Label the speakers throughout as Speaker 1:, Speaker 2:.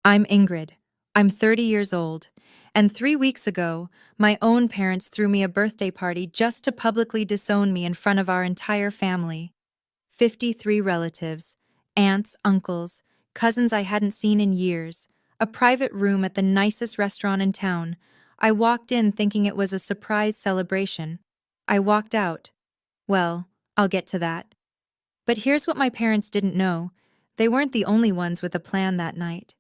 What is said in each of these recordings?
Speaker 1: I'm Ingrid. I'm 30 years old, and 3 weeks ago, my own parents threw me a birthday party just to publicly disown me in front of our entire family. 53 relatives, aunts, uncles, cousins I hadn't seen in years, a private room at the nicest restaurant in town. I walked in thinking it was a surprise celebration. I walked out. Well, I'll get to that. But here's what my parents didn't know. They weren't the only ones with a plan that night.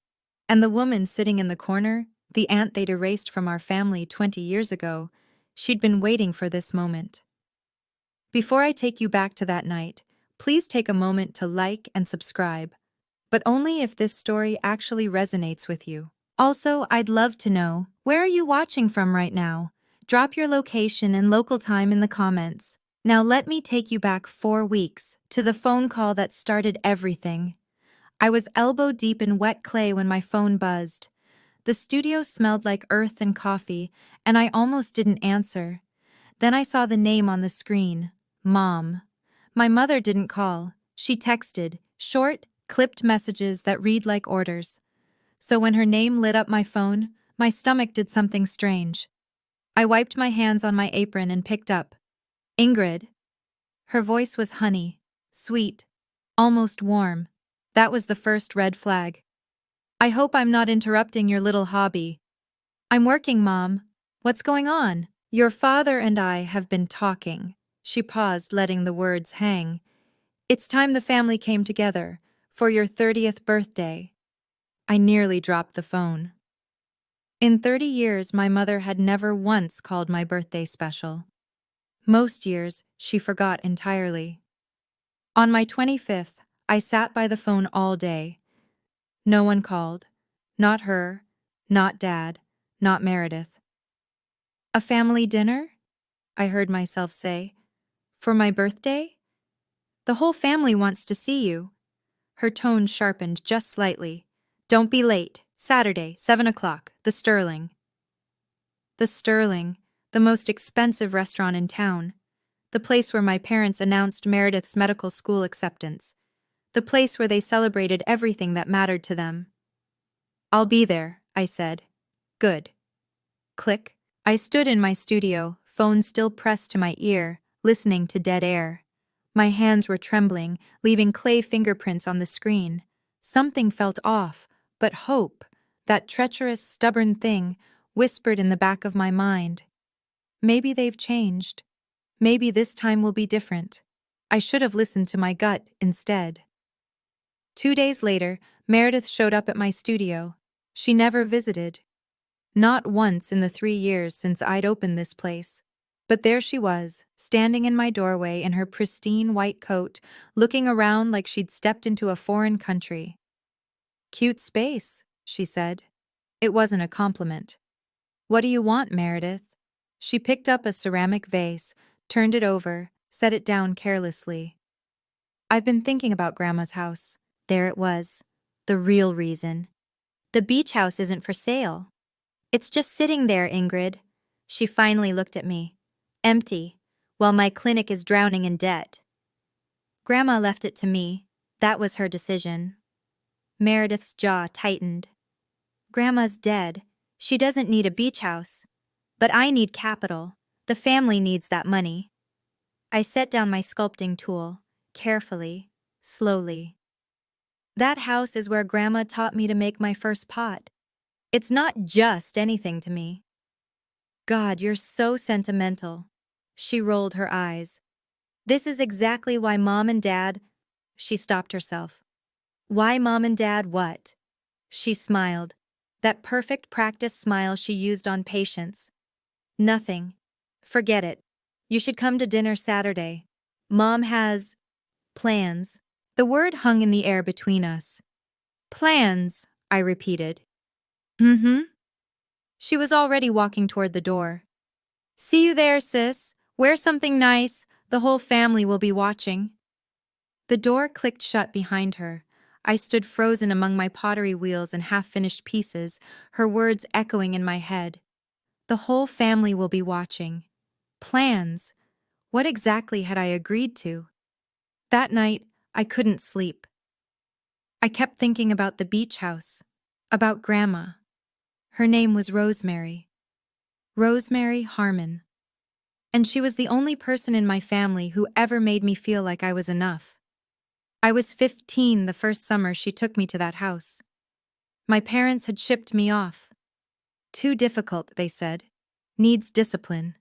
Speaker 1: And the woman sitting in the corner, the aunt they'd erased from our family 20 years ago, she'd been waiting for this moment. Before I take you back to that night, please take a moment to like and subscribe, but only if this story actually resonates with you. Also, I'd love to know, where are you watching from right now? Drop your location and local time in the comments. Now let me take you back 4 weeks, to the phone call that started everything. I was elbow deep in wet clay when my phone buzzed. The studio smelled like earth and coffee, and I almost didn't answer. Then I saw the name on the screen, Mom. My mother didn't call. She texted, short, clipped messages that read like orders. So when her name lit up my phone, my stomach did something strange. I wiped my hands on my apron and picked up. Ingrid. Her voice was honey, sweet, almost warm. That was the first red flag. I hope I'm not interrupting your little hobby. I'm working, Mom. What's going on? Your father and I have been talking. She paused, letting the words hang. It's time the family came together, for your 30th birthday. I nearly dropped the phone. In 30 years, my mother had never once called my birthday special. Most years, she forgot entirely. On my 25th, I sat by the phone all day. No one called. Not her, not Dad, not Meredith. A family dinner? I heard myself say. For my birthday? The whole family wants to see you. Her tone sharpened just slightly. Don't be late. Saturday, 7 o'clock, the Sterling. The Sterling, the most expensive restaurant in town. The place where my parents announced Meredith's medical school acceptance. The place where they celebrated everything that mattered to them. I'll be there, I said. Good. Click. I stood in my studio, phone still pressed to my ear, listening to dead air. My hands were trembling, leaving clay fingerprints on the screen. Something felt off, but hope, that treacherous, stubborn thing, whispered in the back of my mind. Maybe they've changed. Maybe this time will be different. I should have listened to my gut instead. 2 days later, Meredith showed up at my studio. She never visited. Not once in the 3 years since I'd opened this place. But there she was, standing in my doorway in her pristine white coat, looking around like she'd stepped into a foreign country. Cute space, she said. It wasn't a compliment. What do you want, Meredith? She picked up a ceramic vase, turned it over, set it down carelessly. I've been thinking about Grandma's house. There it was. The real reason. The beach house isn't for sale. It's just sitting there, Ingrid. She finally looked at me. Empty, while my clinic is drowning in debt. Grandma left it to me. That was her decision. Meredith's jaw tightened. Grandma's dead. She doesn't need a beach house. But I need capital. The family needs that money. I set down my sculpting tool, carefully, slowly. That house is where Grandma taught me to make my first pot. It's not just anything to me. God, you're so sentimental. She rolled her eyes. This is exactly why Mom and Dad... She stopped herself. Why Mom and Dad what? She smiled. That perfect practice smile she used on patients. Nothing. Forget it. You should come to dinner Saturday. Mom has... plans. The word hung in the air between us. Plans, I repeated. Mm-hmm. She was already walking toward the door. See you there, sis. Wear something nice. The whole family will be watching. The door clicked shut behind her. I stood frozen among my pottery wheels and half-finished pieces, her words echoing in my head. The whole family will be watching. Plans. What exactly had I agreed to? That night, I couldn't sleep. I kept thinking about the beach house. About Grandma. Her name was Rosemary. Rosemary Harmon. And she was the only person in my family who ever made me feel like I was enough. I was 15 the first summer she took me to that house. My parents had shipped me off. Too difficult, they said. Needs discipline.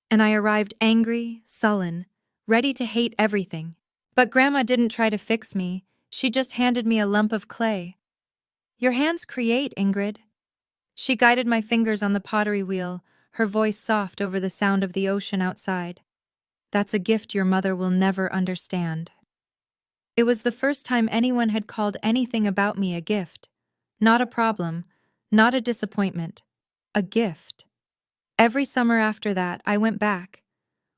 Speaker 1: And I arrived angry, sullen, ready to hate everything. But Grandma didn't try to fix me, she just handed me a lump of clay. Your hands create, Ingrid. She guided my fingers on the pottery wheel, her voice soft over the sound of the ocean outside. That's a gift your mother will never understand. It was the first time anyone had called anything about me a gift. Not a problem, not a disappointment. A gift. Every summer after that, I went back.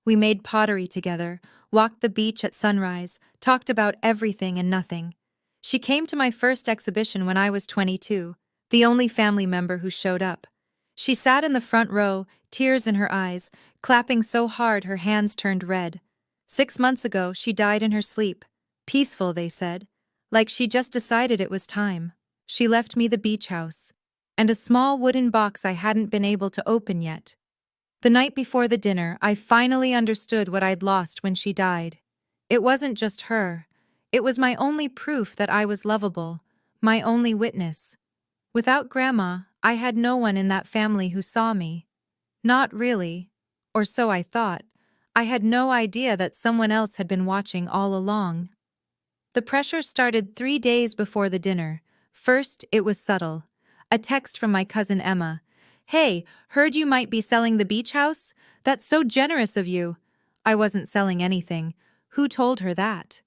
Speaker 1: We made pottery together, walked the beach at sunrise, talked about everything and nothing. She came to my first exhibition when I was 22, the only family member who showed up. She sat in the front row, tears in her eyes, clapping so hard her hands turned red. 6 months ago, she died in her sleep. Peaceful, they said. Like she just decided it was time. She left me the beach house. And a small wooden box I hadn't been able to open yet. The night before the dinner, I finally understood what I'd lost when she died. It wasn't just her. It was my only proof that I was lovable, my only witness. Without Grandma, I had no one in that family who saw me. Not really, or so I thought. I had no idea that someone else had been watching all along. The pressure started 3 days before the dinner. First, it was subtle. A text from my cousin Emma. "Hey, heard you might be selling the beach house? That's so generous of you." I wasn't selling anything. Who told her that?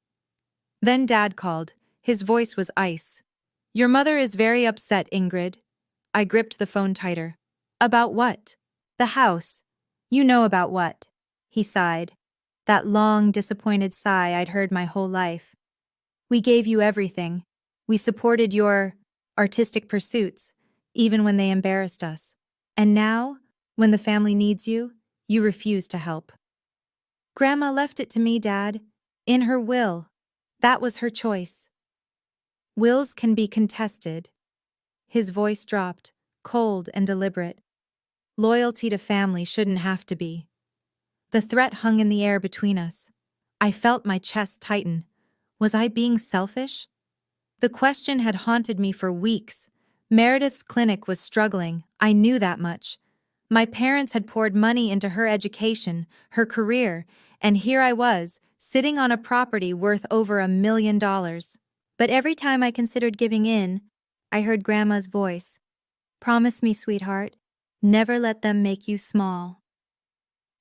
Speaker 1: Then Dad called. His voice was ice. "Your mother is very upset, Ingrid." I gripped the phone tighter. "About what?" "The house. You know about what." He sighed. That long, disappointed sigh I'd heard my whole life. "We gave you everything. We supported your artistic pursuits, even when they embarrassed us. And now, when the family needs you, you refuse to help." "Grandma left it to me, Dad. In her will. That was her choice." "Wills can be contested." His voice dropped, cold and deliberate. "Loyalty to family shouldn't have to be." The threat hung in the air between us. I felt my chest tighten. Was I being selfish? The question had haunted me for weeks. Meredith's clinic was struggling, I knew that much. My parents had poured money into her education, her career, and here I was, sitting on a property worth over $1 million. But every time I considered giving in, I heard Grandma's voice. "Promise me, sweetheart, never let them make you small."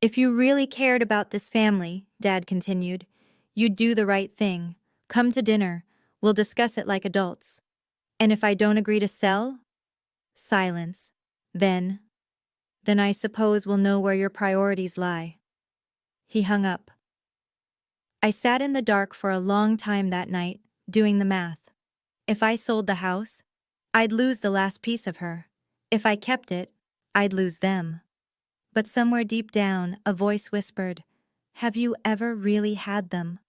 Speaker 1: "If you really cared about this family," Dad continued, "you'd do the right thing. Come to dinner. We'll discuss it like adults. And if I don't agree to sell?" Silence. Then I suppose we'll know where your priorities lie." He hung up. I sat in the dark for a long time that night, doing the math. If I sold the house, I'd lose the last piece of her. If I kept it, I'd lose them. But somewhere deep down, a voice whispered, "Have you ever really had them?"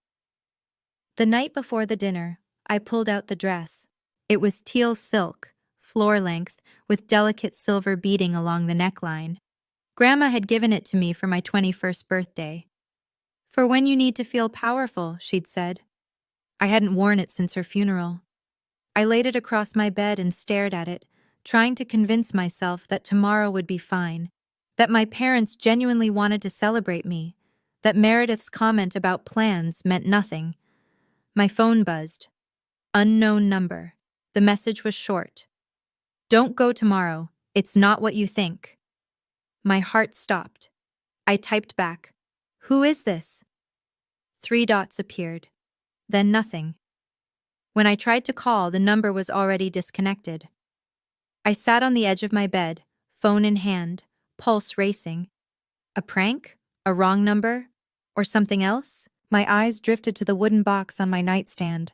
Speaker 1: The night before the dinner, I pulled out the dress. It was teal silk, floor-length, with delicate silver beading along the neckline. Grandma had given it to me for my 21st birthday. "For when you need to feel powerful," she'd said. I hadn't worn it since her funeral. I laid it across my bed and stared at it, trying to convince myself that tomorrow would be fine, that my parents genuinely wanted to celebrate me, that Meredith's comment about plans meant nothing. My phone buzzed. Unknown number. The message was short. "Don't go tomorrow. It's not what you think." My heart stopped. I typed back, "Who is this?" 3 dots appeared. Then nothing. When I tried to call, the number was already disconnected. I sat on the edge of my bed, phone in hand, pulse racing. A prank? A wrong number? Or something else? My eyes drifted to the wooden box on my nightstand.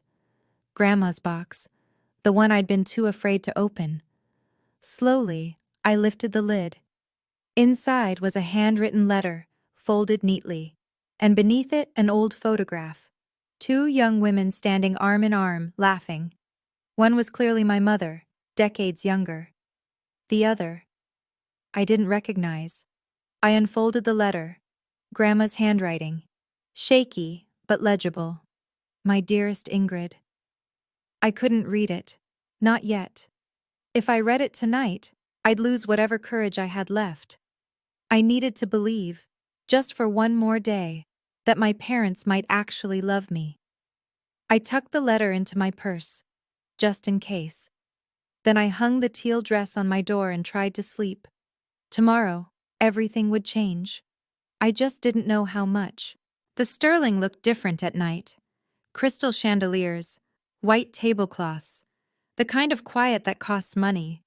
Speaker 1: Grandma's box. The one I'd been too afraid to open. Slowly, I lifted the lid. Inside was a handwritten letter, folded neatly, and beneath it an old photograph. 2 young women standing arm in arm, laughing. One was clearly my mother, decades younger. The other, I didn't recognize. I unfolded the letter. Grandma's handwriting. Shaky, but legible. My dearest Ingrid. I couldn't read it. Not yet. If I read it tonight, I'd lose whatever courage I had left. I needed to believe, just for one more day, that my parents might actually love me. I tucked the letter into my purse, just in case. Then I hung the teal dress on my door and tried to sleep. Tomorrow, everything would change. I just didn't know how much. The Sterling looked different at night. Crystal chandeliers, white tablecloths, the kind of quiet that costs money.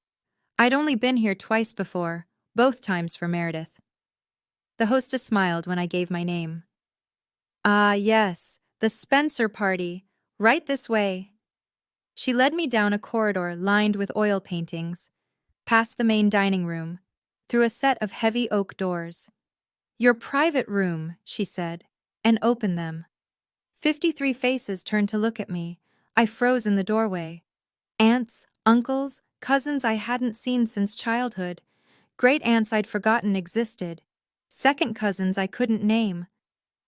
Speaker 1: I'd only been here twice before, both times for Meredith. The hostess smiled when I gave my name. Ah, yes, the Spencer party. Right this way. She led me down a corridor lined with oil paintings, past the main dining room, through a set of heavy oak doors. Your private room, she said, and opened them. 53 faces turned to look at me. I froze in the doorway. Aunts, uncles, cousins I hadn't seen since childhood. Great aunts I'd forgotten existed. Second cousins I couldn't name.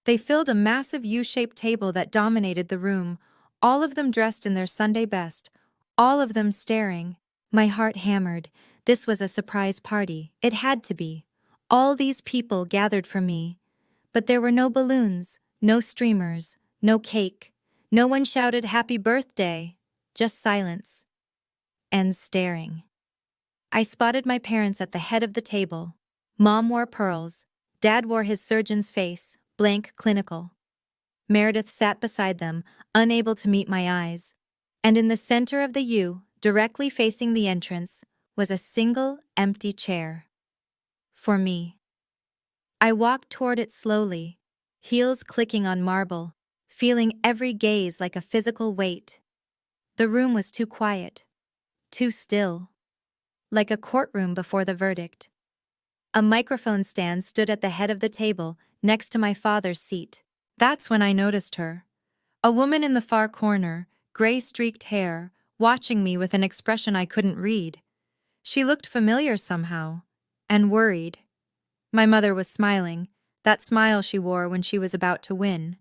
Speaker 1: They filled a massive U-shaped table that dominated the room, all of them dressed in their Sunday best, all of them staring. My heart hammered. This was a surprise party. It had to be. All these people gathered for me. But there were no balloons, no streamers, no cake. No one shouted happy birthday. Just silence. And staring. I spotted my parents at the head of the table. Mom wore pearls. Dad wore his surgeon's face, blank, clinical. Meredith sat beside them, unable to meet my eyes. And in the center of the U, directly facing the entrance, was a single, empty chair. For me. I walked toward it slowly, heels clicking on marble, feeling every gaze like a physical weight. The room was too quiet, too still, like a courtroom before the verdict. A microphone stand stood at the head of the table, next to my father's seat. That's when I noticed her. A woman in the far corner, gray-streaked hair, watching me with an expression I couldn't read. She looked familiar somehow, and worried. My mother was smiling, that smile she wore when she was about to win.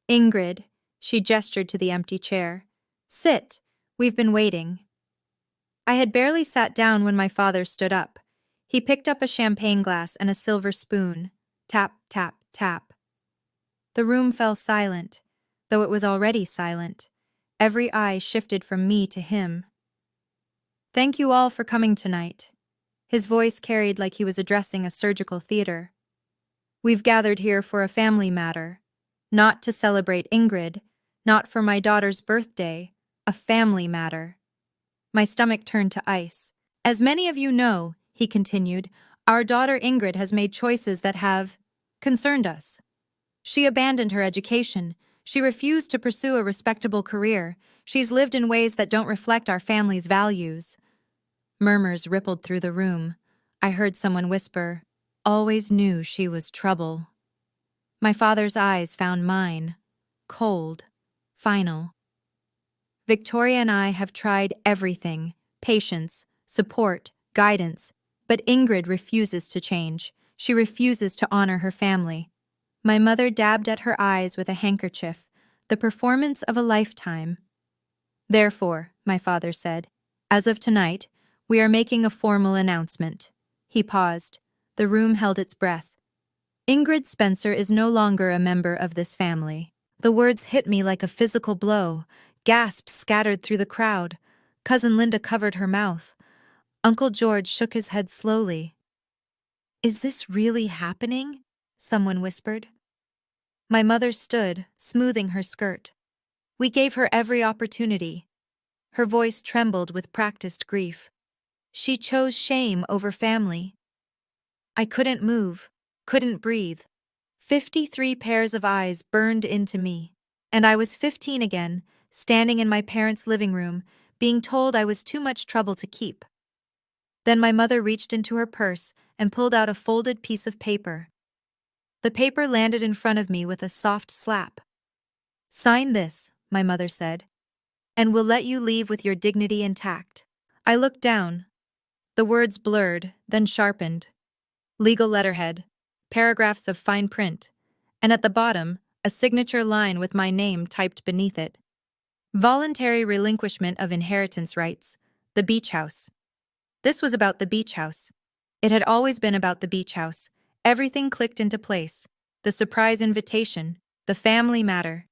Speaker 1: Ingrid, she gestured to the empty chair. Sit, we've been waiting. I had barely sat down when my father stood up. He picked up a champagne glass and a silver spoon. Tap, tap, tap. The room fell silent, though it was already silent. Every eye shifted from me to him. Thank you all for coming tonight. His voice carried like he was addressing a surgical theater. We've gathered here for a family matter. Not to celebrate Ingrid, not for my daughter's birthday, a family matter. My stomach turned to ice. As many of you know, he continued, our daughter Ingrid has made choices that have concerned us. She abandoned her education. She refused to pursue a respectable career. She's lived in ways that don't reflect our family's values. Murmurs rippled through the room. I heard someone whisper, always knew she was trouble. My father's eyes found mine, cold, final. Victoria and I have tried everything, patience, support, guidance, but Ingrid refuses to change. She refuses to honor her family. My mother dabbed at her eyes with a handkerchief, the performance of a lifetime. Therefore, my father said, as of tonight, we are making a formal announcement. He paused. The room held its breath. Ingrid Spencer is no longer a member of this family. The words hit me like a physical blow. Gasps scattered through the crowd. Cousin Linda covered her mouth. Uncle George shook his head slowly. Is this really happening? Someone whispered. My mother stood, smoothing her skirt. We gave her every opportunity. Her voice trembled with practiced grief. She chose shame over family. I couldn't move, couldn't breathe. 53 pairs of eyes burned into me, and I was 15 again, standing in my parents' living room, being told I was too much trouble to keep. Then my mother reached into her purse and pulled out a folded piece of paper. The paper landed in front of me with a soft slap. Sign this, my mother said, and we'll let you leave with your dignity intact. I looked down. The words blurred, then sharpened. Legal letterhead, paragraphs of fine print, and at the bottom, a signature line with my name typed beneath it. Voluntary relinquishment of inheritance rights. The beach house. This was about the beach house. It had always been about the beach house. Everything clicked into place. The surprise invitation, the family matter.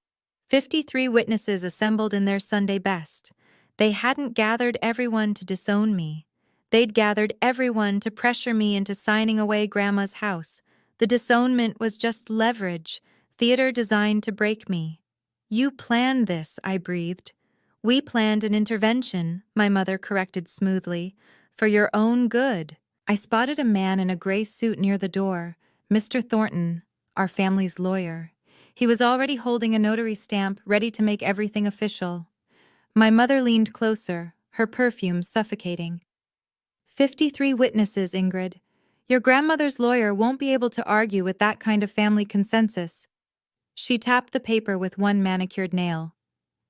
Speaker 1: 53 witnesses assembled in their Sunday best. They hadn't gathered everyone to disown me. They'd gathered everyone to pressure me into signing away Grandma's house. The disownment was just leverage, theater designed to break me. You planned this, I breathed. We planned an intervention, my mother corrected smoothly, for your own good. I spotted a man in a gray suit near the door, Mr. Thornton, our family's lawyer. He was already holding a notary stamp, ready to make everything official. My mother leaned closer, her perfume suffocating. 53 witnesses, Ingrid. Your grandmother's lawyer won't be able to argue with that kind of family consensus. She tapped the paper with one manicured nail.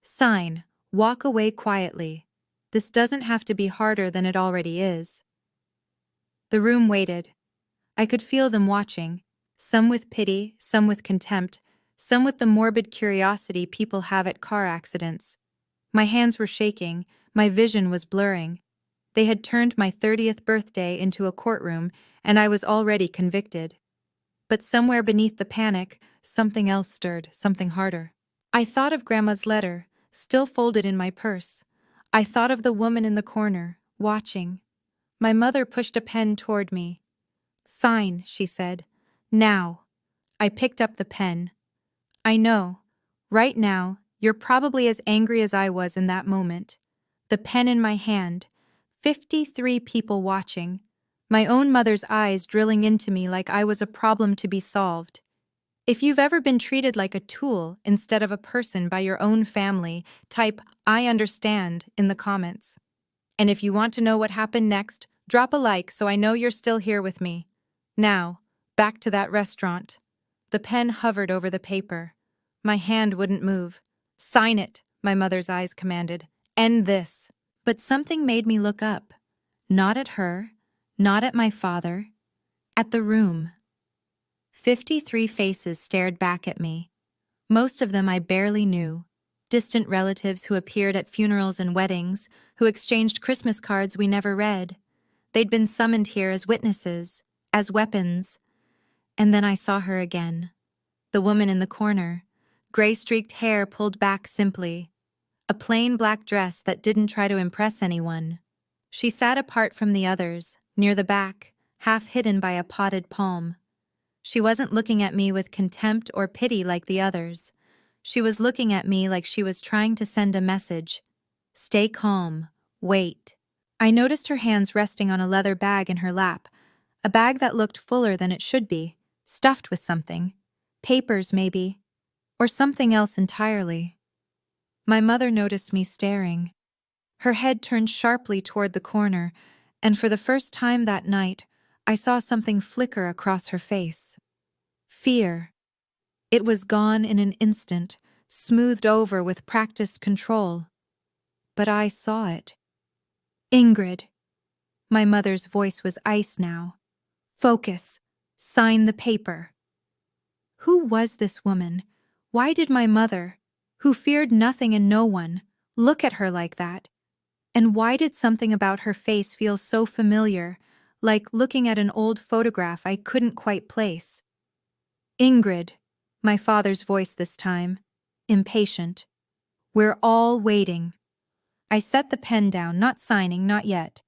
Speaker 1: Sign. Walk away quietly. This doesn't have to be harder than it already is. The room waited. I could feel them watching, some with pity, some with contempt, some with the morbid curiosity people have at car accidents. My hands were shaking, my vision was blurring. They had turned my 30th birthday into a courtroom, and I was already convicted. But somewhere beneath the panic, something else stirred, something harder. I thought of Grandma's letter, still folded in my purse. I thought of the woman in the corner, watching. My mother pushed a pen toward me. Sign, she said. Now. I picked up the pen. I know. Right now, you're probably as angry as I was in that moment. The pen in my hand. 53 people watching. My own mother's eyes drilling into me like I was a problem to be solved. If you've ever been treated like a tool instead of a person by your own family, type "I understand" in the comments. And if you want to know what happened next, drop a like so I know you're still here with me. Now, back to that restaurant. The pen hovered over the paper. My hand wouldn't move. Sign it, my mother's eyes commanded. End this. But something made me look up. Not at her, not at my father, at the room. 53 faces stared back at me. Most of them I barely knew. Distant relatives who appeared at funerals and weddings, who exchanged Christmas cards we never read. They'd been summoned here as witnesses, as weapons. And then I saw her again. The woman in the corner, gray-streaked hair pulled back simply. A plain black dress that didn't try to impress anyone. She sat apart from the others, near the back, half hidden by a potted palm. She wasn't looking at me with contempt or pity like the others. She was looking at me like she was trying to send a message. Stay calm. Wait. I noticed her hands resting on a leather bag in her lap, a bag that looked fuller than it should be, stuffed with something. Papers, maybe. Or something else entirely. My mother noticed me staring. Her head turned sharply toward the corner, and for the first time that night, I saw something flicker across her face. Fear. It was gone in an instant, smoothed over with practiced control. But I saw it. Ingrid. My mother's voice was ice now. Focus. Sign the paper. Who was this woman? Why did my mother, who feared nothing and no one, look at her like that? And why did something about her face feel so familiar, like looking at an old photograph I couldn't quite place? Ingrid, my father's voice this time, impatient. We're all waiting. I set the pen down, not signing, not yet.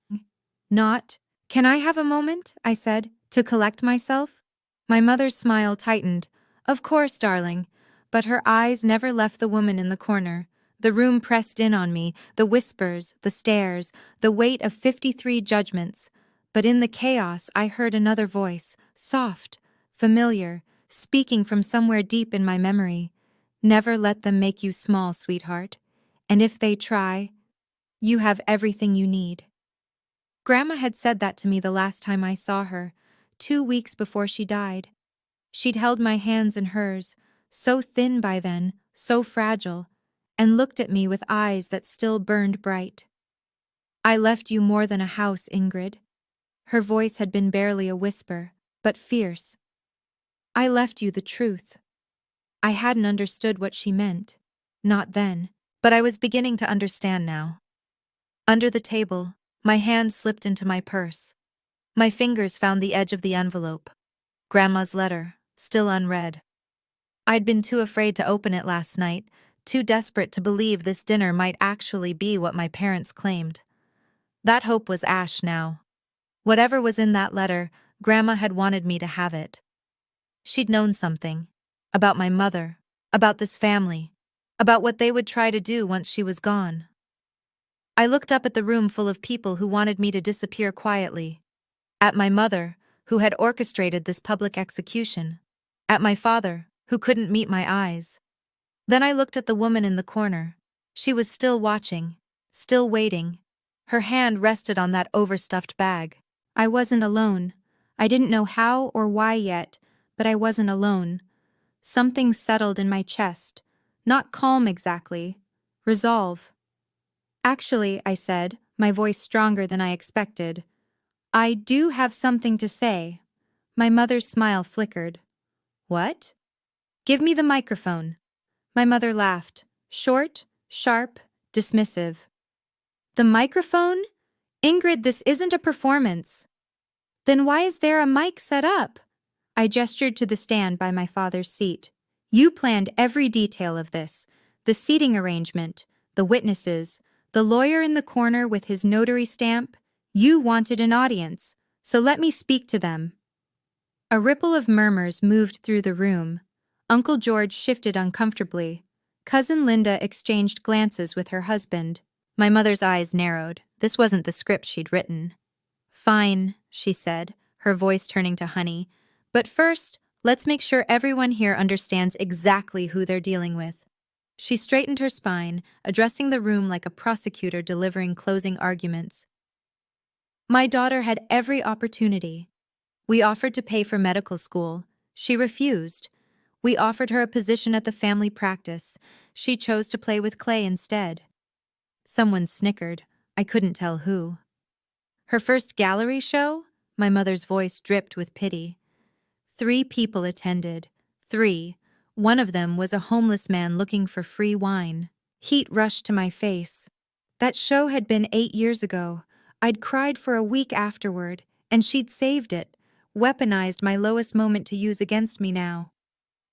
Speaker 1: Can I have a moment, I said, to collect myself? My mother's smile tightened. Of course, darling. But her eyes never left the woman in the corner. The room pressed in on me, the whispers, the stares, the weight of 53 judgments. But in the chaos, I heard another voice, soft, familiar, speaking from somewhere deep in my memory. Never let them make you small, sweetheart. And if they try, you have everything you need. Grandma had said that to me the last time I saw her, 2 weeks before she died. She'd held my hands in hers, so thin by then, so fragile, and looked at me with eyes that still burned bright. I left you more than a house, Ingrid. Her voice had been barely a whisper, but fierce. I left you the truth. I hadn't understood what she meant. Not then, but I was beginning to understand now. Under the table, my hand slipped into my purse. My fingers found the edge of the envelope. Grandma's letter, still unread. I'd been too afraid to open it last night, too desperate to believe this dinner might actually be what my parents claimed. That hope was ash now. Whatever was in that letter, Grandma had wanted me to have it. She'd known something. About my mother. About this family. About what they would try to do once she was gone. I looked up at the room full of people who wanted me to disappear quietly. At my mother, who had orchestrated this public execution. At my father, who couldn't meet my eyes. Then I looked at the woman in the corner. She was still watching, still waiting. Her hand rested on that overstuffed bag. I wasn't alone. I didn't know how or why yet, but I wasn't alone. Something settled in my chest. Not calm exactly. Resolve. Actually, I said, my voice stronger than I expected. I do have something to say. My mother's smile flickered. What? Give me the microphone. My mother laughed. Short, sharp, dismissive. The microphone? Ingrid, this isn't a performance. Then why is there a mic set up? I gestured to the stand by my father's seat. You planned every detail of this. The seating arrangement, the witnesses, the lawyer in the corner with his notary stamp. You wanted an audience, so let me speak to them. A ripple of murmurs moved through the room. Uncle George shifted uncomfortably. Cousin Linda exchanged glances with her husband. My mother's eyes narrowed. This wasn't the script she'd written. Fine, she said, her voice turning to honey. But first, let's make sure everyone here understands exactly who they're dealing with. She straightened her spine, addressing the room like a prosecutor delivering closing arguments. My daughter had every opportunity. We offered to pay for medical school. She refused. We offered her a position at the family practice. She chose to play with clay instead. Someone snickered. I couldn't tell who. Her first gallery show? My mother's voice dripped with pity. 3 people attended. 3. One of them was a homeless man looking for free wine. Heat rushed to my face. That show had been 8 years ago. I'd cried for a week afterward, and she'd saved it, weaponized my lowest moment to use against me now.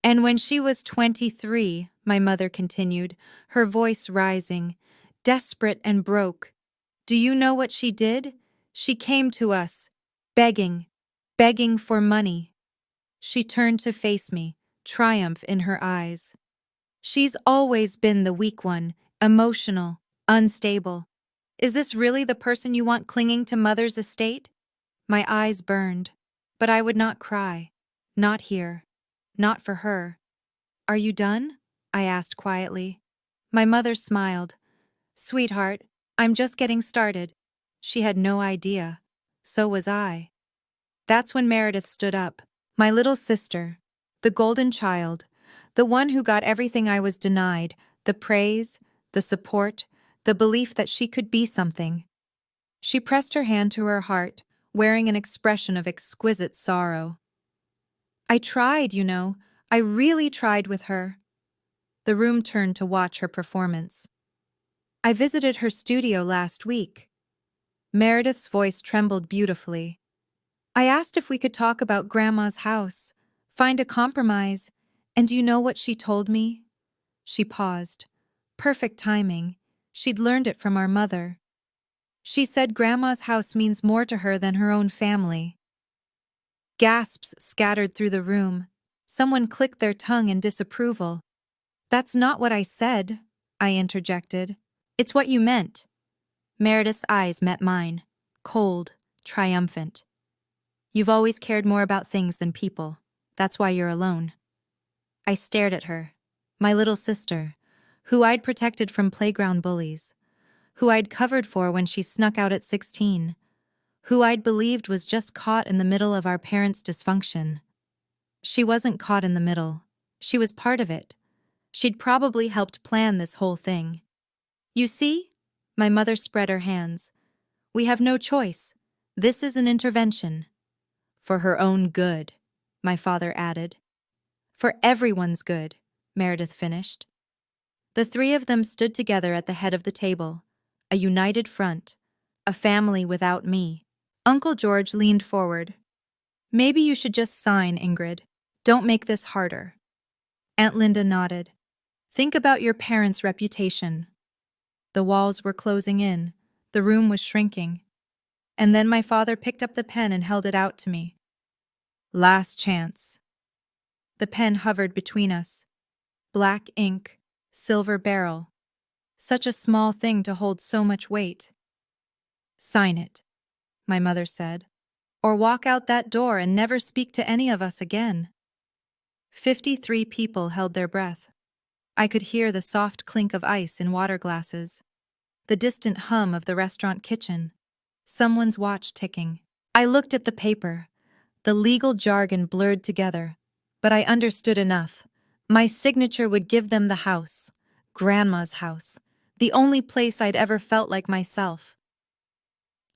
Speaker 1: And when she was 23, my mother continued, her voice rising, desperate and broke. Do you know what she did? She came to us, begging for money. She turned to face me, triumph in her eyes. She's always been the weak one, emotional, unstable. Is this really the person you want clinging to mother's estate? My eyes burned, but I would not cry. Not here. Not for her. Are you done? I asked quietly. My mother smiled. Sweetheart, I'm just getting started. She had no idea. So was I. That's when Meredith stood up. My little sister. The golden child. The one who got everything I was denied. The praise, the support, the belief that she could be something. She pressed her hand to her heart, wearing an expression of exquisite sorrow. I tried, you know. I really tried with her. The room turned to watch her performance. I visited her studio last week. Meredith's voice trembled beautifully. I asked if we could talk about Grandma's house, find a compromise, and do you know what she told me? She paused. Perfect timing. She'd learned it from our mother. She said Grandma's house means more to her than her own family. Gasps scattered through the room. Someone clicked their tongue in disapproval. That's not what I said, I interjected. It's what you meant. Meredith's eyes met mine, cold, triumphant. You've always cared more about things than people. That's why you're alone. I stared at her, my little sister, who I'd protected from playground bullies, who I'd covered for when she snuck out at 16, who I'd believed was just caught in the middle of our parents' dysfunction. She wasn't caught in the middle. She was part of it. She'd probably helped plan this whole thing. You see? My mother spread her hands. We have no choice. This is an intervention. For her own good, my father added. For everyone's good, Meredith finished. The three of them stood together at the head of the table, a united front, a family without me. Uncle George leaned forward. Maybe you should just sign, Ingrid. Don't make this harder. Aunt Linda nodded. Think about your parents' reputation. The walls were closing in. The room was shrinking. And then my father picked up the pen and held it out to me. Last chance. The pen hovered between us. Black ink, silver barrel. Such a small thing to hold so much weight. Sign it, my mother said, or walk out that door and never speak to any of us again. 53 people held their breath. I could hear the soft clink of ice in water glasses, the distant hum of the restaurant kitchen, someone's watch ticking. I looked at the paper, the legal jargon blurred together, but I understood enough. My signature would give them the house, Grandma's house, the only place I'd ever felt like myself.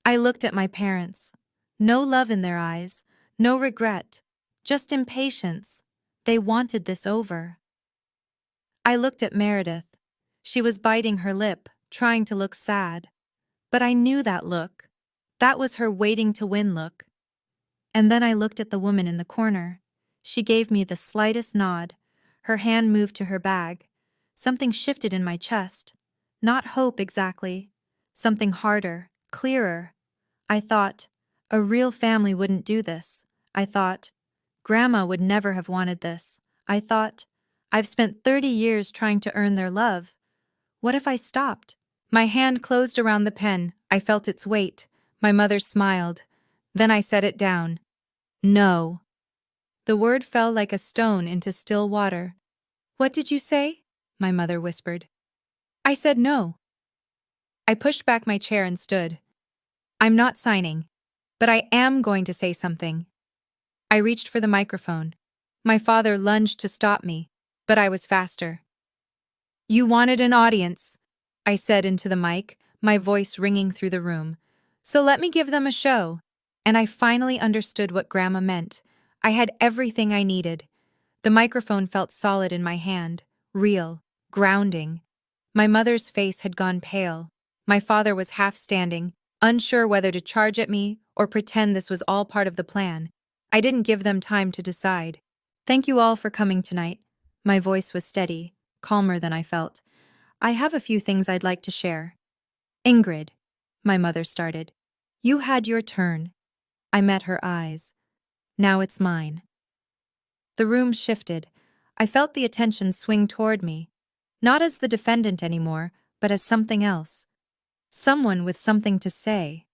Speaker 1: I looked at my parents. No love in their eyes, no regret, just impatience. They wanted this over. I looked at Meredith. She was biting her lip, trying to look sad. But I knew that look. That was her waiting to win look. And then I looked at the woman in the corner. She gave me the slightest nod. Her hand moved to her bag. Something shifted in my chest. Not hope exactly. Something harder, clearer. I thought, a real family wouldn't do this. I thought, Grandma would never have wanted this. I thought, I've spent 30 years trying to earn their love. What if I stopped? My hand closed around the pen. I felt its weight. My mother smiled. Then I set it down. No. The word fell like a stone into still water. What did you say? My mother whispered. I said no. I pushed back my chair and stood. I'm not signing, but I am going to say something. I reached for the microphone. My father lunged to stop me, but I was faster. You wanted an audience, I said into the mic, my voice ringing through the room. So let me give them a show. And I finally understood what Grandma meant. I had everything I needed. The microphone felt solid in my hand, real, grounding. My mother's face had gone pale. My father was half standing, unsure whether to charge at me or pretend this was all part of the plan. I didn't give them time to decide. Thank you all for coming tonight. My voice was steady, calmer than I felt. I have a few things I'd like to share. Ingrid, my mother started. You had your turn. I met her eyes. Now it's mine. The room shifted. I felt the attention swing toward me, not as the defendant anymore, but as something else. Someone with something to say.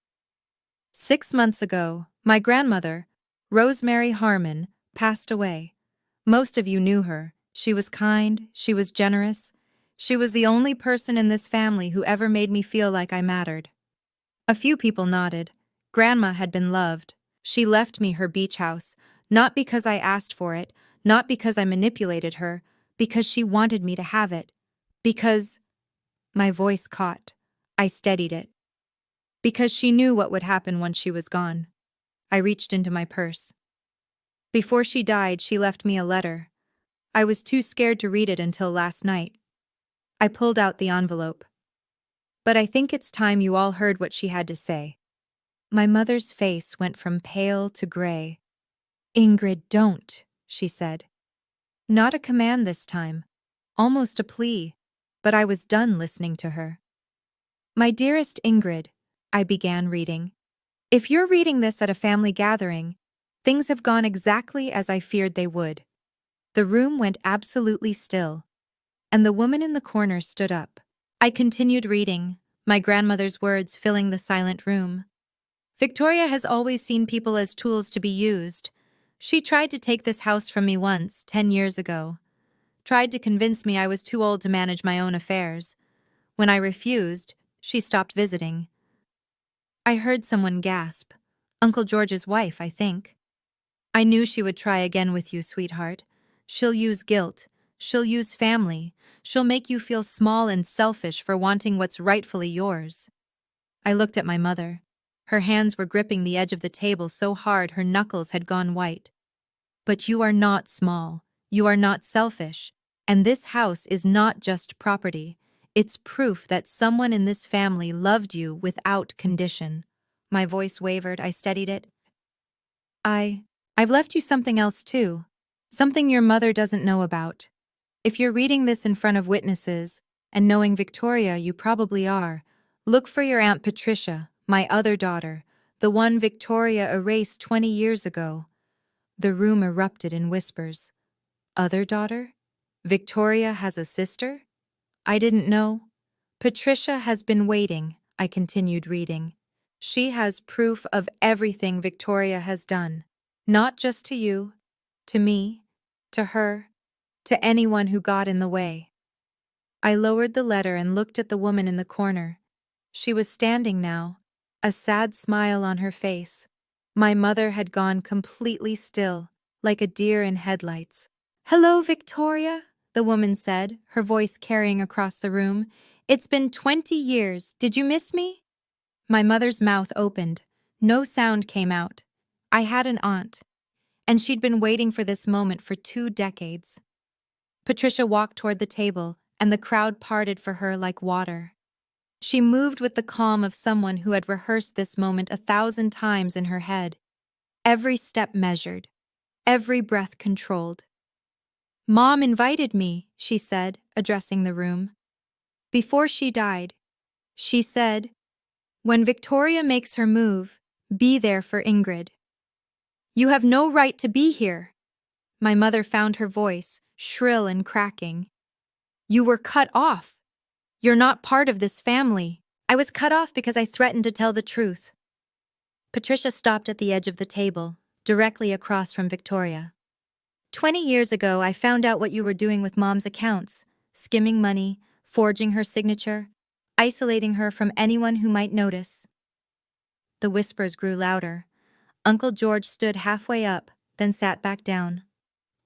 Speaker 1: 6 months ago, my grandmother, Rosemary Harmon, passed away. Most of you knew her. She was kind, she was generous. She was the only person in this family who ever made me feel like I mattered. A few people nodded. Grandma had been loved. She left me her beach house, not because I asked for it, not because I manipulated her, because she wanted me to have it. Because... My voice caught. I steadied it. Because she knew what would happen once she was gone. I reached into my purse. Before she died, she left me a letter. I was too scared to read it until last night. I pulled out the envelope. But I think it's time you all heard what she had to say. My mother's face went from pale to gray. Ingrid, don't, she said. Not a command this time. Almost a plea. But I was done listening to her. My dearest Ingrid, I began reading. If you're reading this at a family gathering, things have gone exactly as I feared they would. The room went absolutely still, and the woman in the corner stood up. I continued reading, my grandmother's words filling the silent room. Victoria has always seen people as tools to be used. She tried to take this house from me once, 10 years ago. Tried to convince me I was too old to manage my own affairs. When I refused, she stopped visiting. I heard someone gasp. Uncle George's wife, I think. I knew she would try again with you, sweetheart. She'll use guilt. She'll use family. She'll make you feel small and selfish for wanting what's rightfully yours. I looked at my mother. Her hands were gripping the edge of the table so hard her knuckles had gone white. But you are not small. You are not selfish. And this house is not just property. It's proof that someone in this family loved you without condition. My voice wavered. I steadied it. I've left you something else too. Something your mother doesn't know about. If you're reading this in front of witnesses, and knowing Victoria you probably are, look for your Aunt Patricia, my other daughter, the one Victoria erased 20 years ago. The room erupted in whispers. Other daughter? Victoria has a sister? I didn't know. Patricia has been waiting, I continued reading. She has proof of everything Victoria has done. Not just to you, to me, to her, to anyone who got in the way. I lowered the letter and looked at the woman in the corner. She was standing now, a sad smile on her face. My mother had gone completely still, like a deer in headlights. "Hello, Victoria," the woman said, her voice carrying across the room. "It's been 20 years. Did you miss me?" My mother's mouth opened. No sound came out. I had an aunt, and she'd been waiting for this moment for 2 decades. Patricia walked toward the table, and the crowd parted for her like water. She moved with the calm of someone who had rehearsed this moment 1,000 times in her head. Every step measured, every breath controlled. "Mom invited me," she said, addressing the room. "Before she died, she said, 'When Victoria makes her move, be there for Ingrid.' You have no right to be here." My mother found her voice, shrill and cracking. "You were cut off. You're not part of this family." "I was cut off because I threatened to tell the truth." Patricia stopped at the edge of the table, directly across from Victoria. 20 years ago, I found out what you were doing with Mom's accounts, skimming money, forging her signature, isolating her from anyone who might notice." The whispers grew louder. Uncle George stood halfway up, then sat back down.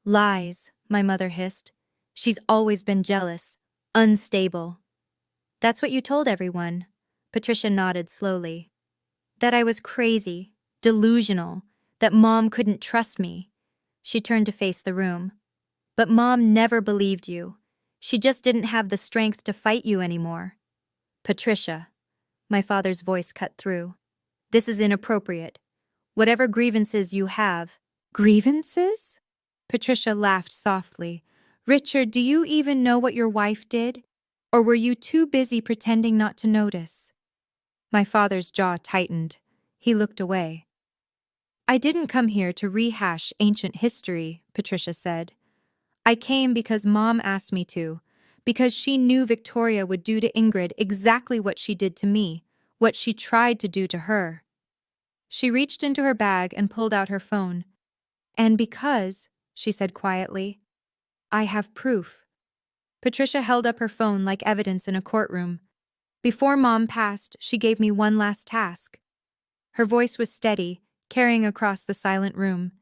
Speaker 1: "Lies," my mother hissed. "She's always been jealous, unstable." "That's what you told everyone." Patricia nodded slowly. "That I was crazy, delusional, that Mom couldn't trust me." She turned to face the room. "But Mom never believed you. She just didn't have the strength to fight you anymore." "Patricia," my father's voice cut through, "this is inappropriate. Whatever grievances you have—" "Grievances?" Patricia laughed softly. "Richard, do you even know what your wife did? Or were you too busy pretending not to notice?" My father's jaw tightened. He looked away. "I didn't come here to rehash ancient history," Patricia said. "I came because Mom asked me to, because she knew Victoria would do to Ingrid exactly what she did to me, what she tried to do to her." She reached into her bag and pulled out her phone. "And because," she said quietly, "I have proof." Patricia held up her phone like evidence in a courtroom. "Before Mom passed, she gave me one last task." Her voice was steady, carrying across the silent room.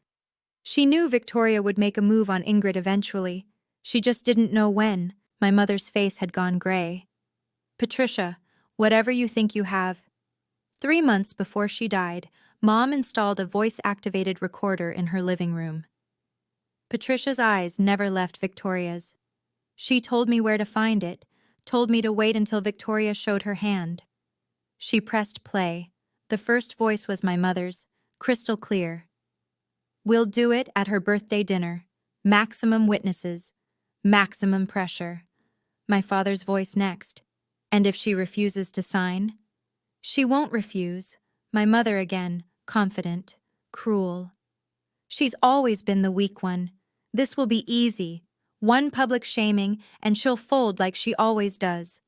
Speaker 1: "She knew Victoria would make a move on Ingrid eventually. She just didn't know when." My mother's face had gone gray. "Patricia, whatever you think you have." 3 months before she died, Mom installed a voice-activated recorder in her living room. Patricia's eyes never left Victoria's. She told me where to find it, told me to wait until Victoria showed her hand. She pressed play. The first voice was my mother's, crystal clear. "We'll do it at her birthday dinner. Maximum witnesses. Maximum pressure." My father's voice next. "And if she refuses to sign?" "She won't refuse." My mother again, confident, cruel. "She's always been the weak one. This will be easy. One public shaming, and she'll fold like she always does."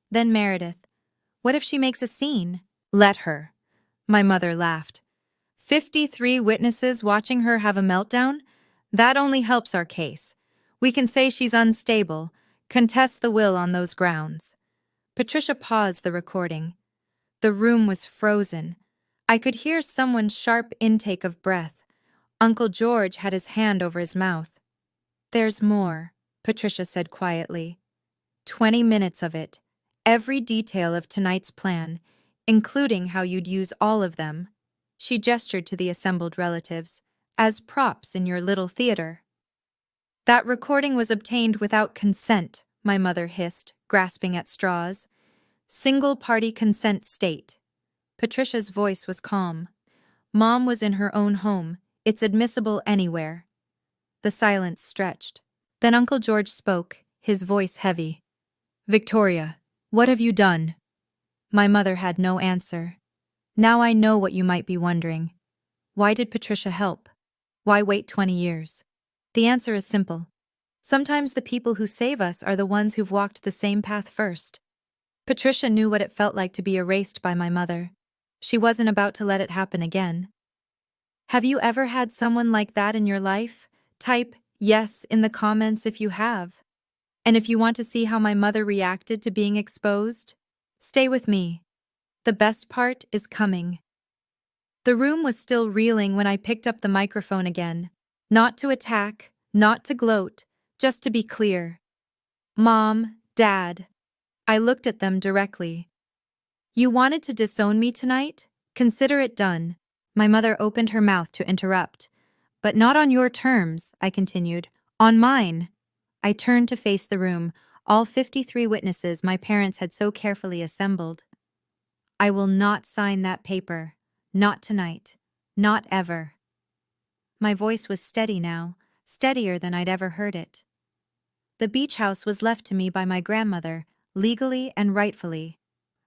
Speaker 1: Then Meredith. "What if she makes a scene?" "Let her." My mother laughed. 53 witnesses watching her have a meltdown? That only helps our case. We can say she's unstable, contest the will on those grounds." Patricia paused the recording. The room was frozen. I could hear someone's sharp intake of breath. Uncle George had his hand over his mouth. "There's more," Patricia said quietly. 20 minutes of it. Every detail of tonight's plan. including how you'd use all of them. She gestured to the assembled relatives, as props in your little theater. That recording was obtained without consent, my mother hissed, grasping at straws. Single-party consent state. Patricia's voice was calm. Mom was in her own home. It's admissible anywhere. The silence stretched. Then Uncle George spoke, his voice heavy. Victoria, what have you done? My mother had no answer. Now I know what you might be wondering. Why did Patricia help? Why wait 20 years? The answer is simple. Sometimes the people who save us are the ones who've walked the same path first. Patricia knew what it felt like to be erased by my mother. She wasn't about to let it happen again. Have you ever had someone like that in your life? Type yes in the comments if you have. And if you want to see how my mother reacted to being exposed, stay with me. The best part is coming. The room was still reeling when I picked up the microphone again. Not to attack, not to gloat, just to be clear. Mom, Dad. I looked at them directly. You wanted to disown me tonight? Consider it done. My mother opened her mouth to interrupt. But not on your terms, I continued. On mine. I turned to face the room, all 53 witnesses my parents had so carefully assembled. I will not sign that paper. Not tonight. Not ever. My voice was steady now, steadier than I'd ever heard it. The beach house was left to me by my grandmother, legally and rightfully.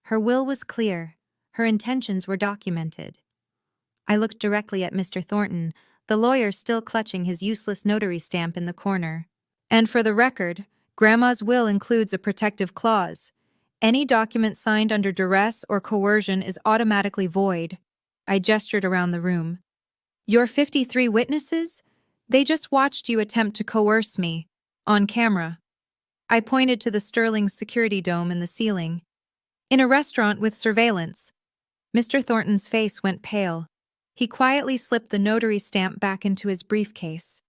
Speaker 1: Her will was clear. Her intentions were documented. I looked directly at Mr. Thornton, the lawyer still clutching his useless notary stamp in the corner. And for the record, Grandma's will includes a protective clause. Any document signed under duress or coercion is automatically void. I gestured around the room. Your 53 witnesses? They just watched you attempt to coerce me. On camera. I pointed to the Sterling security dome in the ceiling. In a restaurant with surveillance. Mr. Thornton's face went pale. He quietly slipped the notary stamp back into his briefcase.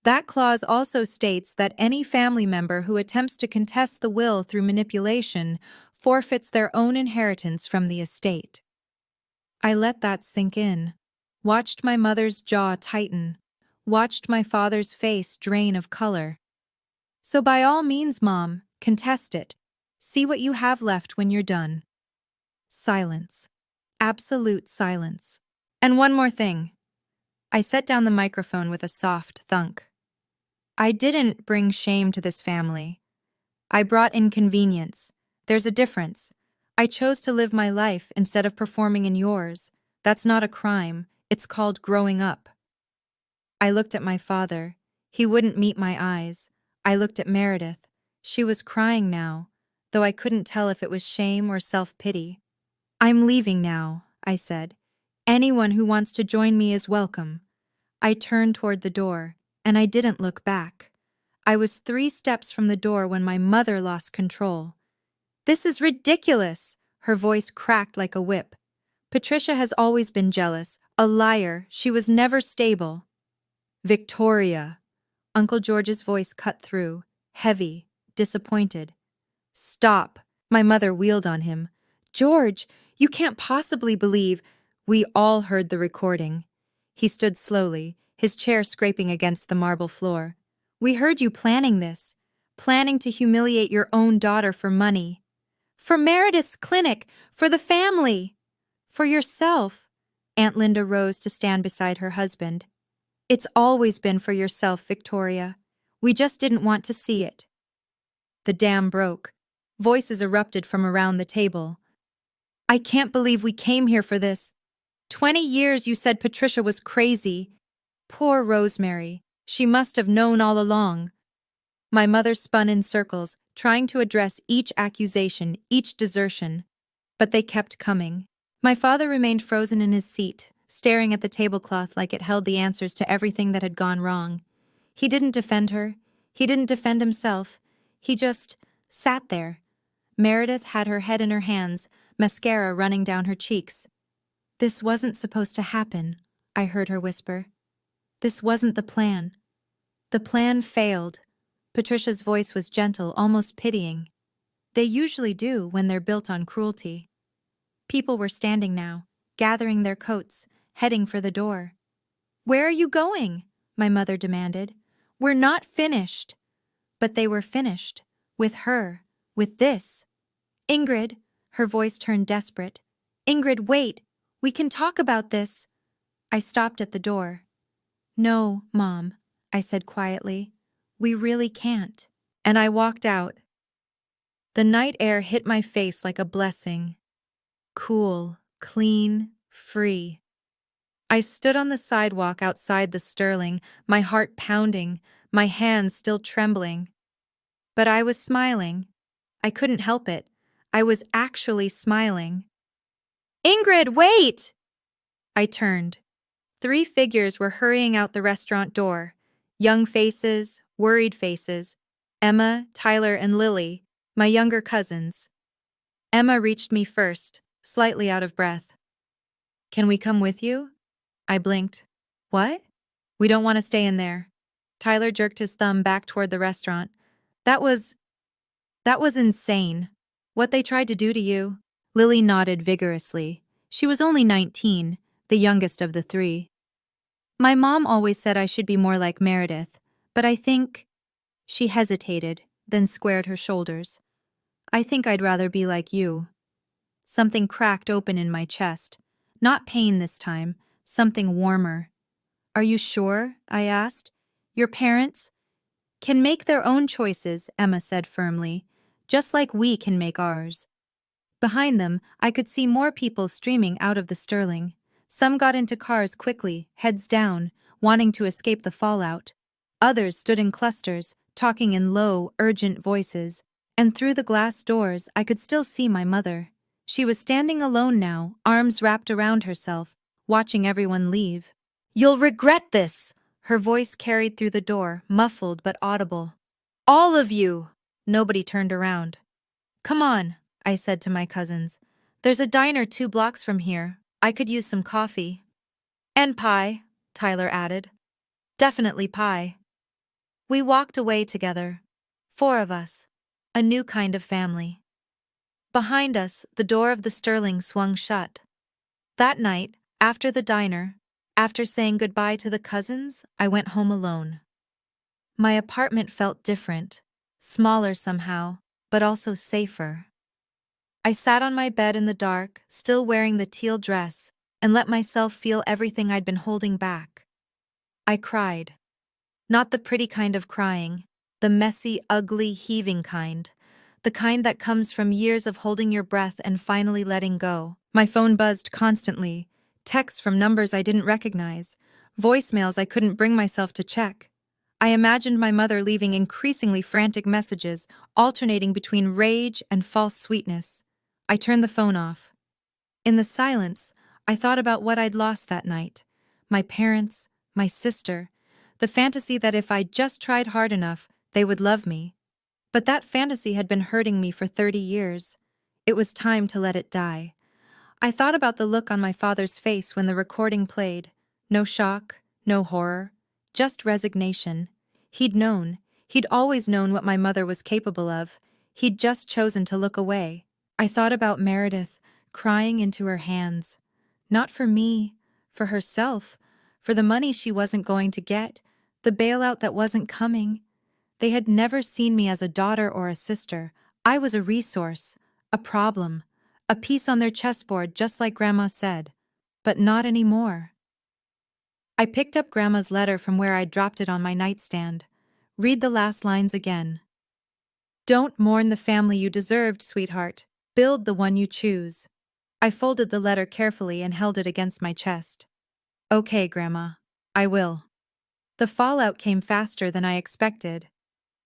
Speaker 1: That clause also states that any family member who attempts to contest the will through manipulation forfeits their own inheritance from the estate. I let that sink in. Watched my mother's jaw tighten. Watched my father's face drain of color. So by all means, Mom, contest it. See what you have left when you're done. Silence. Absolute silence. And one more thing. I set down the microphone with a soft thunk. I didn't bring shame to this family. I brought inconvenience. There's a difference. I chose to live my life instead of performing in yours. That's not a crime. It's called growing up. I looked at my father. He wouldn't meet my eyes. I looked at Meredith. She was crying now, though I couldn't tell if it was shame or self-pity. I'm leaving now, I said. Anyone who wants to join me is welcome. I turned toward the door, and I didn't look back. I was 3 steps from the door when my mother lost control. This is ridiculous! Her voice cracked like a whip. Patricia has always been jealous, a liar. She was never stable. Victoria. Uncle George's voice cut through, heavy, disappointed. Stop. My mother wheeled on him. George, you can't possibly believe. We all heard the recording. He stood slowly, his chair scraping against the marble floor. We heard you planning this, planning to humiliate your own daughter for money. For Meredith's clinic, for the family. For yourself. Aunt Linda rose to stand beside her husband. It's always been for yourself, Victoria. We just didn't want to see it. The dam broke. Voices erupted from around the table. I can't believe we came here for this. 20 years you said Patricia was crazy. Poor Rosemary. She must have known all along. My mother spun in circles, trying to address each accusation, each desertion. But they kept coming. My father remained frozen in his seat, staring at the tablecloth like it held the answers to everything that had gone wrong. He didn't defend her. He didn't defend himself. He just sat there. Meredith had her head in her hands, mascara running down her cheeks. This wasn't supposed to happen, I heard her whisper. This wasn't the plan. The plan failed. Patricia's voice was gentle, almost pitying. They usually do when they're built on cruelty. People were standing now, gathering their coats, heading for the door. "Where are you going?" my mother demanded. "We're not finished." But they were finished. With her. With this. "Ingrid," her voice turned desperate. "Ingrid, wait. We can talk about this." I stopped at the door. "No, Mom," I said quietly. "We really can't." And I walked out. The night air hit my face like a blessing. Cool, clean, free. I stood on the sidewalk outside the Sterling, my heart pounding, my hands still trembling. But I was smiling. I couldn't help it. I was actually smiling. "Ingrid, wait!" I turned. 3 figures were hurrying out the restaurant door. Young faces, worried faces. Emma, Tyler, and Lily, my younger cousins. Emma reached me first, slightly out of breath. "Can we come with you?" I blinked. "What?" "We don't want to stay in there." Tyler jerked his thumb back toward the restaurant. That was insane. What they tried to do to you." Lily nodded vigorously. She was only 19, the youngest of the 3. "My mom always said I should be more like Meredith, but I think—" She hesitated, then squared her shoulders. "I think I'd rather be like you." Something cracked open in my chest. Not pain this time, something warmer. "Are you sure?" I asked. "Your parents—" "Can make their own choices," Emma said firmly, "just like we can make ours." Behind them, I could see more people streaming out of the Sterling. Some got into cars quickly, heads down, wanting to escape the fallout. Others stood in clusters, talking in low, urgent voices. And through the glass doors, I could still see my mother. She was standing alone now, arms wrapped around herself, watching everyone leave. "You'll regret this!" Her voice carried through the door, muffled but audible. "All of you!" Nobody turned around. "Come on," I said to my cousins. "There's a diner 2 blocks from here. I could use some coffee." "And pie," Tyler added. "Definitely pie." We walked away together. 4 of us. A new kind of family. Behind us, the door of the Sterling swung shut. That night, after the diner, after saying goodbye to the cousins, I went home alone. My apartment felt different, smaller somehow, but also safer. I sat on my bed in the dark, still wearing the teal dress, and let myself feel everything I'd been holding back. I cried. Not the pretty kind of crying, the messy, ugly, heaving kind. The kind that comes from years of holding your breath and finally letting go. My phone buzzed constantly. Texts from numbers I didn't recognize. Voicemails I couldn't bring myself to check. I imagined my mother leaving increasingly frantic messages, alternating between rage and false sweetness. I turned the phone off. In the silence, I thought about what I'd lost that night. My parents, my sister, the fantasy that if I just tried hard enough, they would love me. But that fantasy had been hurting me for 30 years. It was time to let it die. I thought about the look on my father's face when the recording played. No shock, no horror, just resignation. He'd known. He'd always known what my mother was capable of. He'd just chosen to look away. I thought about Meredith, crying into her hands. Not for me, for herself, for the money she wasn't going to get, the bailout that wasn't coming. They had never seen me as a daughter or a sister. I was a resource, a problem, a piece on their chessboard just like Grandma said. But not anymore. I picked up Grandma's letter from where I'd dropped it on my nightstand. Read the last lines again. "Don't mourn the family you deserved, sweetheart. Build the one you choose." I folded the letter carefully and held it against my chest. "Okay, Grandma. I will." The fallout came faster than I expected.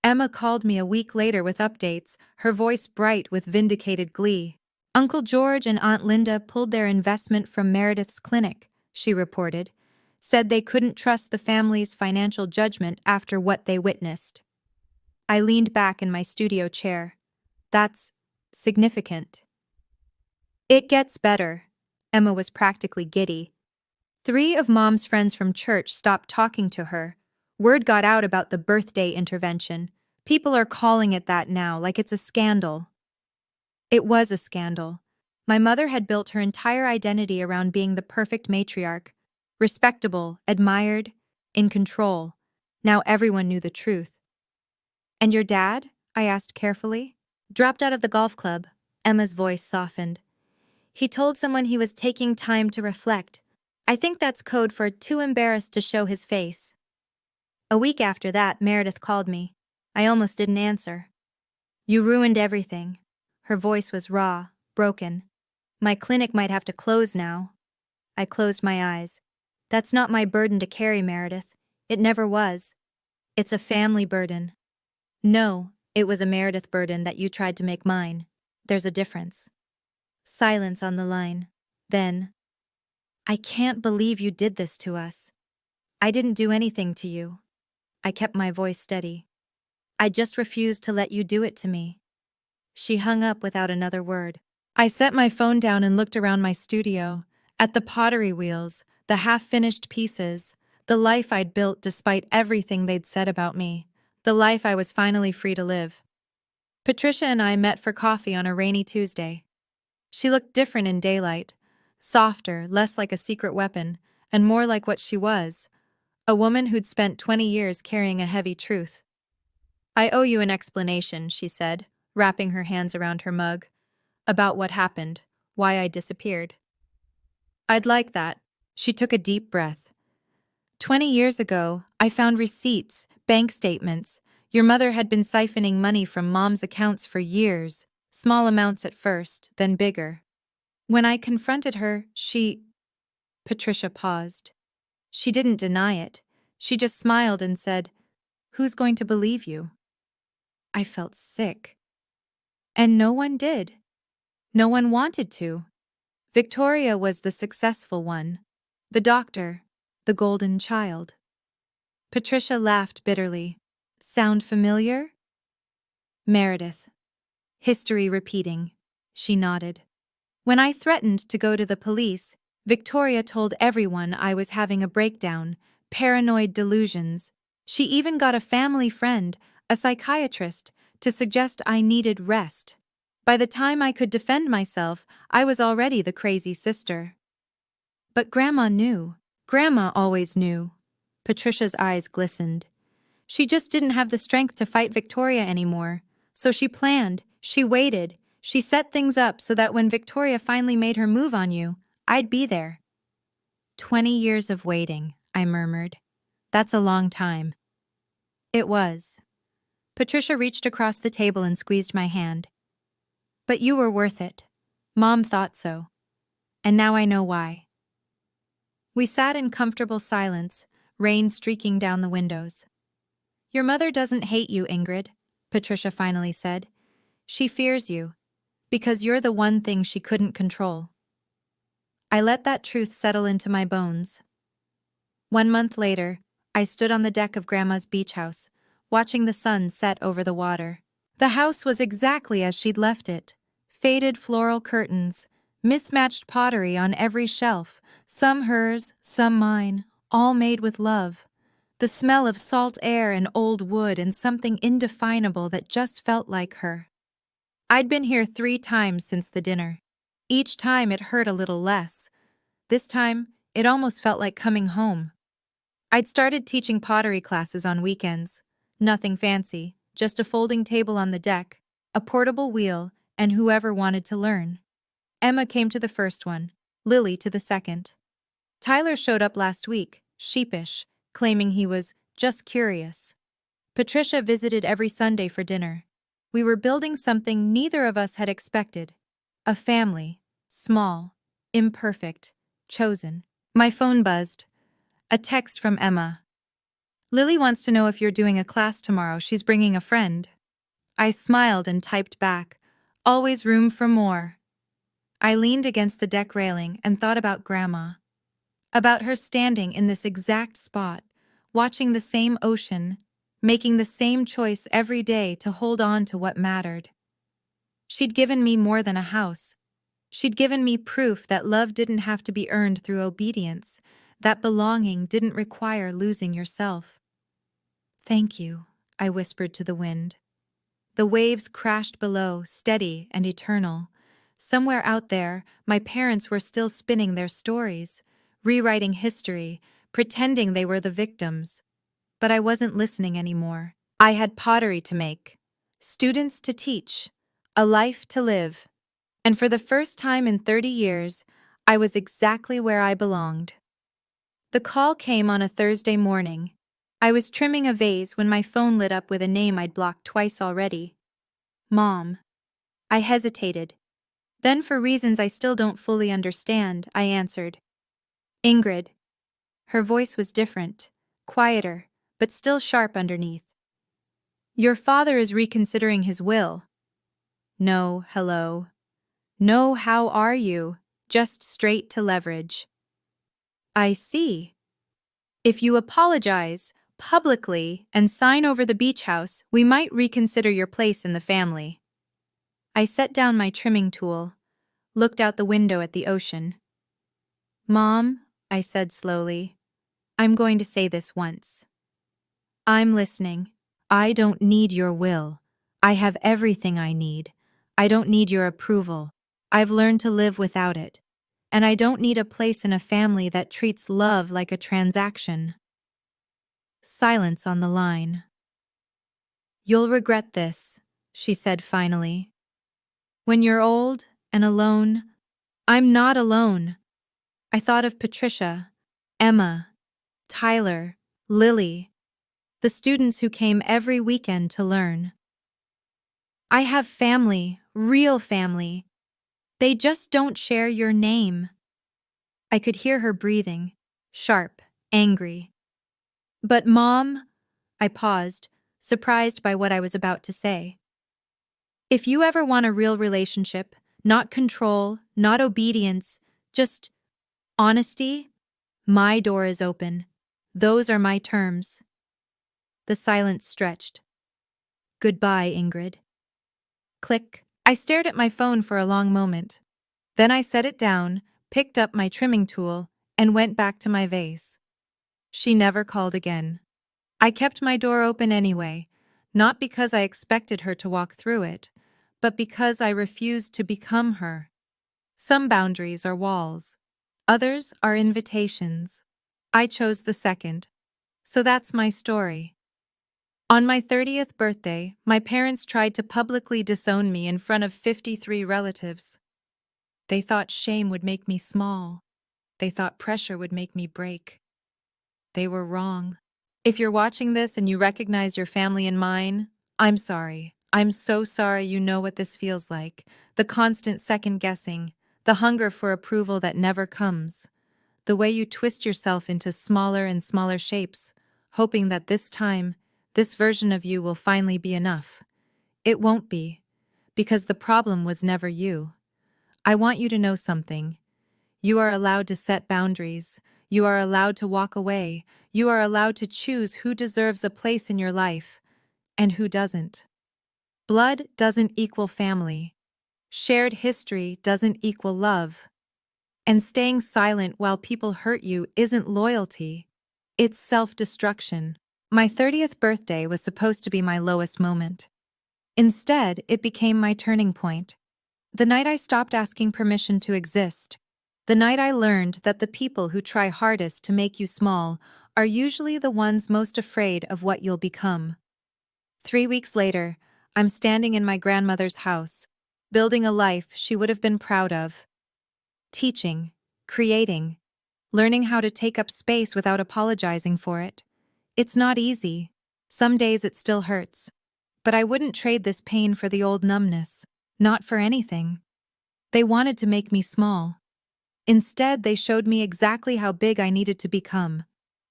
Speaker 1: Emma called me a week later with updates, her voice bright with vindicated glee. "Uncle George and Aunt Linda pulled their investment from Meredith's clinic," she reported. "Said they couldn't trust the family's financial judgment after what they witnessed." I leaned back in my studio chair. "That's significant." "It gets better." Emma was practically giddy. 3 of Mom's friends from church stopped talking to her. Word got out about the birthday intervention. People are calling it that now, like it's a scandal. It was a scandal. My mother had built her entire identity around being the perfect matriarch, respectable, admired, in control. Now everyone knew the truth. "And your dad?" I asked carefully. "Dropped out of the golf club." Emma's voice softened. "He told someone he was taking time to reflect. I think that's code for too embarrassed to show his face." A week after that, Meredith called me. I almost didn't answer. "You ruined everything." Her voice was raw, broken. "My clinic might have to close now." I closed my eyes. "That's not my burden to carry, Meredith. It never was. It's a family burden." "No, it was a Meredith burden that you tried to make mine. There's a difference." Silence on the line. Then, "I can't believe you did this to us." "I didn't do anything to you." I kept my voice steady. "I just refused to let you do it to me." She hung up without another word. I set my phone down and looked around my studio, at the pottery wheels, the half-finished pieces, the life I'd built despite everything they'd said about me, the life I was finally free to live. Patricia and I met for coffee on a rainy Tuesday. She looked different in daylight, softer, less like a secret weapon, and more like what she was, a woman who'd spent 20 years carrying a heavy truth. "I owe you an explanation," she said, wrapping her hands around her mug, "about what happened, why I disappeared." "I'd like that." She took a deep breath. 20 years ago, I found receipts, bank statements. Your mother had been siphoning money from Mom's accounts for years, small amounts at first, then bigger. When I confronted her, Patricia paused. She didn't deny it. She just smiled and said, "Who's going to believe you?" I felt sick. And no one did. No one wanted to. Victoria was the successful one. The doctor. The golden child. Patricia laughed bitterly. "Sound familiar?" "Meredith." "History repeating." She nodded. "When I threatened to go to the police, Victoria told everyone I was having a breakdown, paranoid delusions. She even got a family friend, a psychiatrist, to suggest I needed rest. By the time I could defend myself, I was already the crazy sister." "But Grandma knew." "Grandma always knew." Patricia's eyes glistened. "She just didn't have the strength to fight Victoria anymore. So she planned, she waited, she set things up so that when Victoria finally made her move on you, I'd be there." 20 years of waiting, I murmured. "That's a long time." It was. Patricia reached across the table and squeezed my hand. "But you were worth it. Mom thought so. And now I know why." We sat in comfortable silence, rain streaking down the windows. "Your mother doesn't hate you, Ingrid," Patricia finally said. "She fears you, because you're the one thing she couldn't control." I let that truth settle into my bones. 1 month later, I stood on the deck of Grandma's beach house, watching the sun set over the water. The house was exactly as she'd left it. Faded floral curtains, mismatched pottery on every shelf, some hers, some mine, all made with love. The smell of salt air and old wood and something indefinable that just felt like her. I'd been here 3 times since the dinner. Each time it hurt a little less. This time, it almost felt like coming home. I'd started teaching pottery classes on weekends. Nothing fancy, just a folding table on the deck, a portable wheel, and whoever wanted to learn. Emma came to the first one, Lily to the second. Tyler showed up last week, sheepish, claiming he was just curious. Patricia visited every Sunday for dinner. We were building something neither of us had expected. A family, small, imperfect, chosen. My phone buzzed. A text from Emma. "Lily wants to know if you're doing a class tomorrow. She's bringing a friend." I smiled and typed back, "Always room for more." I leaned against the deck railing and thought about Grandma. About her standing in this exact spot, watching the same ocean, making the same choice every day to hold on to what mattered. She'd given me more than a house. She'd given me proof that love didn't have to be earned through obedience, that belonging didn't require losing yourself. "Thank you," I whispered to the wind. The waves crashed below, steady and eternal. Somewhere out there, my parents were still spinning their stories, rewriting history, pretending they were the victims. But I wasn't listening anymore. I had pottery to make, students to teach, a life to live. And for the first time in 30 years, I was exactly where I belonged. The call came on a Thursday morning. I was trimming a vase when my phone lit up with a name I'd blocked twice already. Mom. I hesitated. Then, for reasons I still don't fully understand, I answered. Ingrid. Her voice was different, quieter, but still sharp underneath. Your father is reconsidering his will. No, hello. No, how are you? Just straight to leverage. I see. If you apologize publicly and sign over the beach house, we might reconsider your place in the family. I set down my trimming tool, looked out the window at the ocean. Mom, I said slowly, I'm going to say this once. I'm listening. I don't need your will. I have everything I need. I don't need your approval. I've learned to live without it. And I don't need a place in a family that treats love like a transaction. Silence on the line. You'll regret this, she said finally. When you're old and alone, I'm not alone. I thought of Patricia, Emma, Tyler, Lily, the students who came every weekend to learn. I have family, real family. They just don't share your name. I could hear her breathing, sharp, angry. But Mom, I paused, surprised by what I was about to say. If you ever want a real relationship, not control, not obedience, just honesty, my door is open. Those are my terms. The silence stretched. Goodbye, Ingrid. Click. I stared at my phone for a long moment. Then I set it down, picked up my trimming tool, and went back to my vase. She never called again. I kept my door open anyway, not because I expected her to walk through it, but because I refused to become her. Some boundaries are walls. Others are invitations. I chose the second. So that's my story. On my 30th birthday, my parents tried to publicly disown me in front of 53 relatives. They thought shame would make me small. They thought pressure would make me break. They were wrong. If you're watching this and you recognize your family in mine, I'm sorry. I'm so sorry you know what this feels like. The constant second-guessing, the hunger for approval that never comes, the way you twist yourself into smaller and smaller shapes, hoping that this time, this version of you will finally be enough. It won't be, because the problem was never you. I want you to know something. You are allowed to set boundaries. You are allowed to walk away. You are allowed to choose who deserves a place in your life and who doesn't. Blood doesn't equal family. Shared history doesn't equal love. And staying silent while people hurt you isn't loyalty. It's self-destruction. My 30th birthday was supposed to be my lowest moment. Instead, it became my turning point. The night I stopped asking permission to exist. The night I learned that the people who try hardest to make you small are usually the ones most afraid of what you'll become. 3 weeks later, I'm standing in my grandmother's house, building a life she would have been proud of. Teaching, creating, learning how to take up space without apologizing for it. It's not easy. Some days it still hurts. But I wouldn't trade this pain for the old numbness, not for anything. They wanted to make me small. Instead, they showed me exactly how big I needed to become.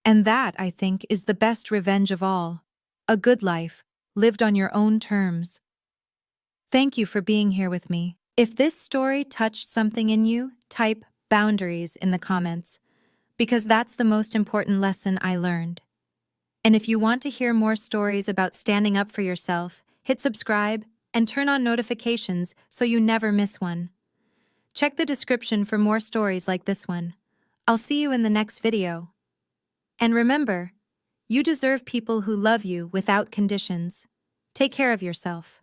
Speaker 1: And that, I think, is the best revenge of all. A good life, lived on your own terms. Thank you for being here with me. If this story touched something in you, type boundaries in the comments, because that's the most important lesson I learned. And if you want to hear more stories about standing up for yourself, hit subscribe and turn on notifications so you never miss one. Check the description for more stories like this one. I'll see you in the next video. And remember, you deserve people who love you without conditions. Take care of yourself.